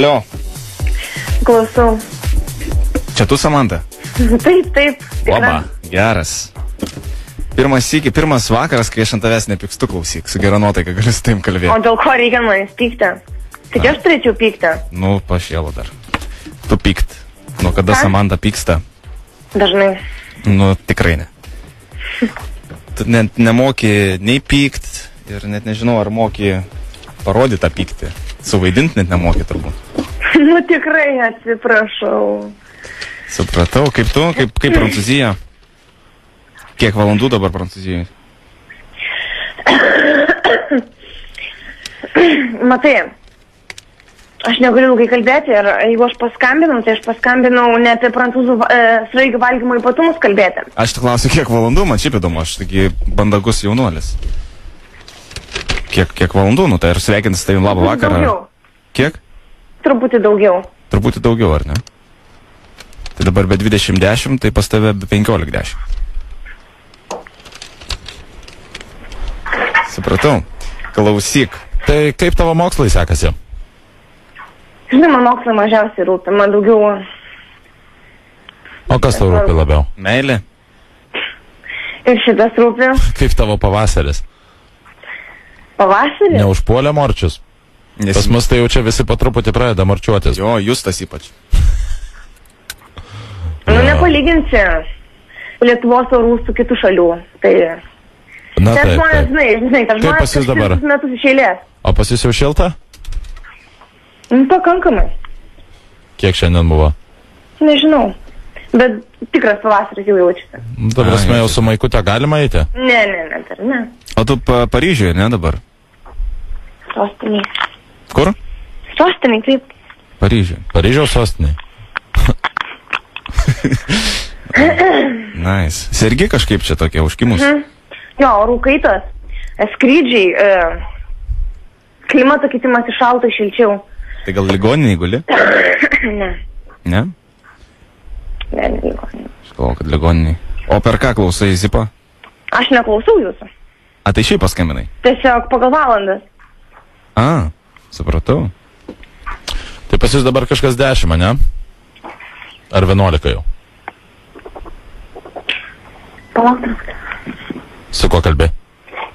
Alio. Klausau. Čia tu, Samanta? Taip, taip. Oba, geras. Pirmas vakaras, kai aš ant tavęs nepykstu, klausyk, su gera nuotaika galiu su taim kalbėti. O dėl ko reikia manęs pykti? Tik aš turėčiau pykti. Nu, pašėlo dar. Tu pykt. Nu, kada Samanta pyksta? Dažnai. Nu, tikrai ne. Tu net nemoki nei pykt ir net nežinau, ar moki parodyti tą pyktį. Suvaidinti net nemoki turbūt. Nu, tikrai atsiprašau. Supratau, kaip tu, kaip Prancūzija? Kiek valandų dabar Prancūzijoje? Matai, aš negaliu ilgai kalbėti ir jeigu aš paskambinau, tai aš paskambinau ne apie prancūzų sraigių valgymo ypatumus kalbėti. Aš tik klausiu, kiek valandų, man šiaip įdomu, aš taigi bandagus jaunuolis. Kiek valandų, nu tai ir sveikintis tavim labą vakarą. Daugiau. Kiek? Truputį daugiau. Truputį daugiau, ar ne? Tai dabar be 20:10, tai pas tave be 15:10. Supratau. Klausyk. Tai kaip tavo mokslai sekasi? Žinai, man mokslai mažiausiai rūpi, man daugiau... O kas tau rūpi labiau? Meilė? Ir šitas rūpi. Kaip tavo pavasaris? Pavasarį? Neužpuolė morčius? Pas mus tai jau čia visi po truputį pradeda marčiuotis. Jo, Justas ypač. Nu, nepalyginsi Lietuvos orų su kitų šalių. Tai... Na Ten taip, žmonės, taip. žinai, ten Kaip pas žmonės jūs dabar? metus iš eilės. O pas jūs jau šilta? Nu, pakankamai. Kiek šiandien buvo? Nežinau. Bet tikras pavasaris jau jaučiasi. Ta prasme, jau su maikute galima eiti? Ne, dar ne. O tu Paryžiuje, ne dabar? Sostiniai. Kur? Sostiniai, taip. Paryžiuje. Paryžiaus sostiniai. Nice. Sergi kažkaip čia tokie užkimus? Jo, orų kaitos, skrydžiai, klimato kitimas iš šalto į šilčiau. Tai gal ligoniniai guli? Ne. Ne? Ne, ligoniniai. Aš galvoju, kad ligoniniai. O per ką klausai, Zipa? Aš neklausau jūsų. A, tai šiaip paskambinai? Tiesiog pagal valandas. A, supratau. Tai pas jūs dabar kažkas 10, ne? Ar 11 jau? Palauk. Su kuo kalbė?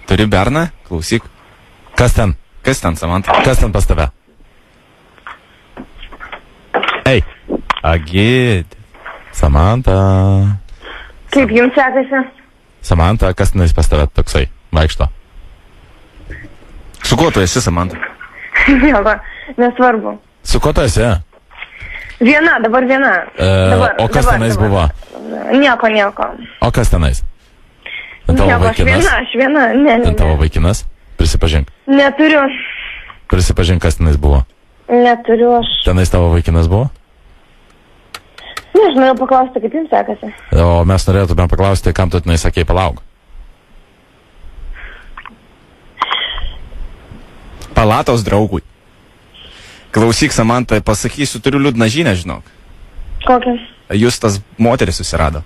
Turi berną? Klausyk. Kas ten? Kas ten, Samanta? Kas ten pas tave? Ei. Agėd. Samanta. Kaip jums sekasi? Samanta, kas tenais pas tave toksai vaikšto? Su kuo tu esi, Samanta? Nieko, nesvarbu. Su kuo tu esi? Viena, dabar viena. O kas tenais buvo? Nieko. O kas tenais? Ten tavo vaikinas? Aš viena. Ne. Ten tavo vaikinas? Prisipažink. Neturiu. Prisipažink, kas tenais buvo. Neturiu aš. Tenais tavo vaikinas buvo? Nežinau, paklausti, kaip jums sekasi. O mes norėtume paklausti, kam tu tenai sakei palauk. Palatos draugui. Klausyk, Samanta, pasakysiu, turiu liūdną žinią, žinok. Kokią? Justas moteris susirado.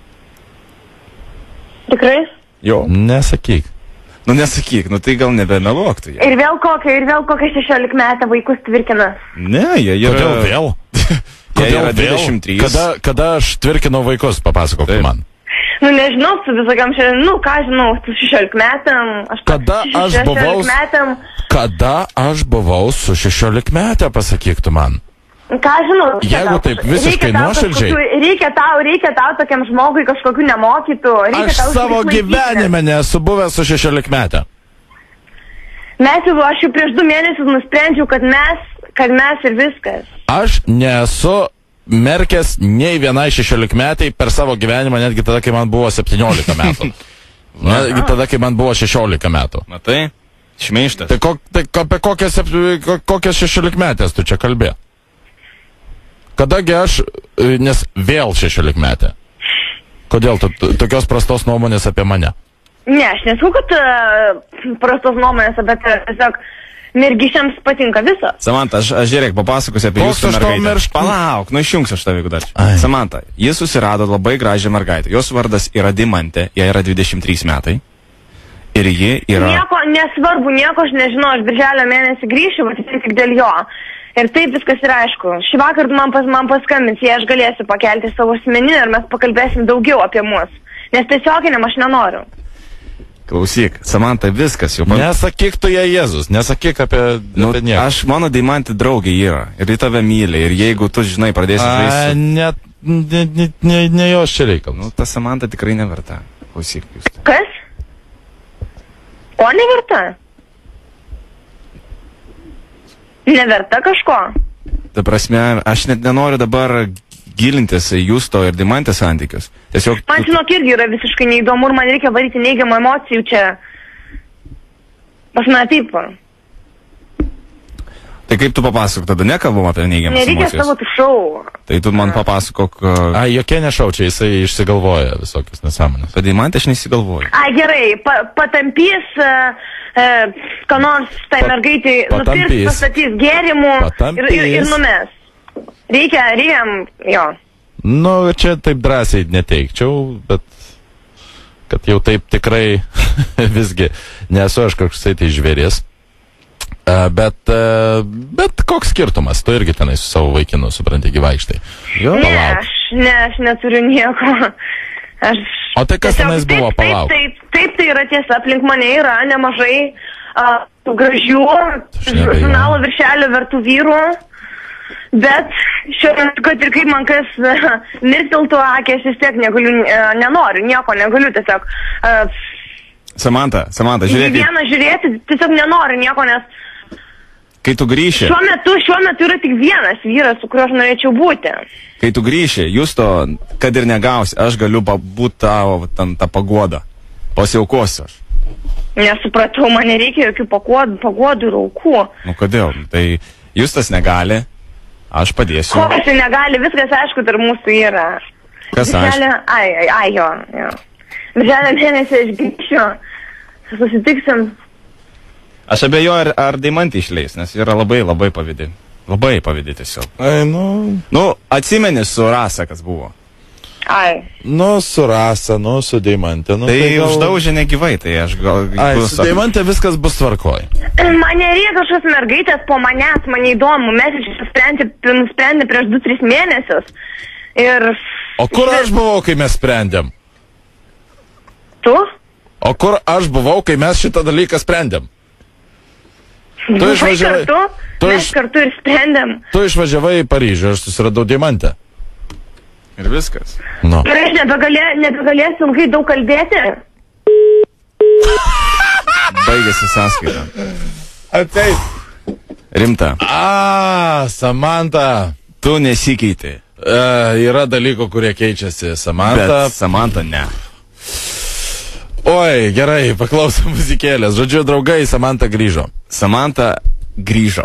Tikrai? Jo. Nesakyk. Nu nesakyk, nu tai gal nebemeluok tu. Ir vėl kokią 16 metą vaikus tvirkina. Ne, jie yra... Kodėl vėl? Kodėl yra 23? Kada aš tvirkinau vaikus, papasakok man. Nu nežinau, su visokiam šiandien, nu ką žinau, su 16 metam. Kada aš buvau su 16 metę, pasakyk tu man. Ką žinau. Jeigu taip visiškai nuoširdžiai. Reikia tau tokiam žmogui kažkokiu nemokytų. Aš savo gyvenime nesu buvęs su 16 metę. Aš jau prieš 2 mėnesius nusprendžiau, kad mes ir viskas. Aš nesu merkęs nei vienai 16 metai per savo gyvenimą, netgi tada, kai man buvo 17 metų. Netgi tada, kai man buvo 16 metų. Matai, šmeižtas. Tai apie kokias 16 metės tu čia kalbė? Kadagi aš, nes vėl 16 metė. Kodėl tu tokios prastos nuomonės apie mane? Ne, aš nesakau, kad prastos nuomonės, bet tiesiog mergišiams patinka viso. Samanta, aš žiūrėk, papasakosiu apie jūsų mergaitę. Palauk, nu išjungsiu aš tave, jeigu dar. Samanta, jis susirado labai gražią mergaitę. Jos vardas yra Dimantė, jai yra 23 metai. Ir ji yra... Nieko, nesvarbu, nieko aš nežinau, aš birželio mėnesį grįšiu, bet tik dėl jo. Ir taip viskas yra aišku. Šį vakar man paskambins, jei aš galėsiu pakelti savo asmeninį ir mes pakalbėsim daugiau apie mus. Nes tiesioginiam aš nenoriu. Klausyk, Samanta, viskas jau... Nesakyk tu ją Jėzus, nesakyk apie nieką. Aš, mano Deimantė draugė yra ir į tave myli. Ir jeigu tu, žinai, pradėsi žaisti... Ne jos čia reikalas. Nu, ta Samanta tikrai neverta. Klausyk, jūs. Kas? Ko neverta? Neverta kažko? Ta prasme, aš net nenoriu dabar gilintis į Justo ir Deimantės santykius. Tiesiog... Man žinok irgi yra visiškai neįdomu ir man reikia varyti neigiamą emocijų čia. Pas mane taip. Tai kaip tu papasakok, tada nekalbam apie neigiamas emocijas? Nereikia savo tų šau. Tai tu man papasakok... Ai, jokie nešau, čia jisai išsigalvoja visokius nesąmonės. Apie Deimantę aš nesigalvoju. Ai, gerai, patampys, ką nors tai mergaitai nupirks, pastatys gėrimų ir numes. Reikia, jo. Nu, čia taip drąsiai neteikčiau, bet kad jau taip tikrai visgi nesu aš kažkoksai tai žvėris. Bet koks skirtumas, tu irgi tenai su savo vaikinu, supranti, gyvaikštai. Ne, aš neturiu nieko. O tai kas tenais buvo, palauk? Taip, tai yra tiesa, aplink mane yra nemažai gražių žurnalo viršelio vertų vyrų. Bet šiuo metu, kad ir kaip man kas mirtiltų akės, vis tiek nenoriu, nieko negaliu tiesiog. Samanta, žiūrėk. Vieną žiūrėti, tiesiog nenoriu nieko, nes... Kai tu grįši... Šiuo metu yra tik vienas vyras, su kuriuo aš norėčiau būti. Kai tu grįši, Justo, kad ir negausi, aš galiu būti tavo tą paguodą. Pasiaukosiu aš. Nesupratau, man nereikia jokių paguodų ir aukų. Nu kodėl? Tai Justas negali. Aš padėsiu. Ko aš negali, viskas aišku, tarp mūsų yra. Kas aišku? Jo. Birželio mėnesį aš grįšiu, susitiksim. Aš abejoju, ar Deimantė išleis, nes yra labai pavydi. Labai pavydi tiesiog. Ai, Nu, atsimeni su Rasa, kas buvo. Ai. Nu, su Rasa, su Deimantė. Tai uždaužė negyvai, tai aš gal... Ai, su Deimantė viskas bus tvarkoj. Man nereikia kažkokios mergaitės po manęs, man neįdomu. Mes nusprendė prieš 2-3 mėnesius. Ir... O kur aš buvau, kai mes sprendėm? Tu? O kur aš buvau, kai mes šitą dalyką sprendėm? Mes kartu ir sprendėm. Tu išvažiavai į Paryžių, aš susiradau Deimantę. Ir viskas. Nu. Ir aš nebegalėsiu ilgai daug kalbėti. Baigėsi sąskaita. Ateik. Rimta. Samanta. Tu nesikeiti. Yra dalykų, kurie keičiasi. Samanta. Bet Samanta ne. Oi, gerai, paklausom muzikėlės. Žodžiu, draugai, Samanta grįžo. Samanta grįžo.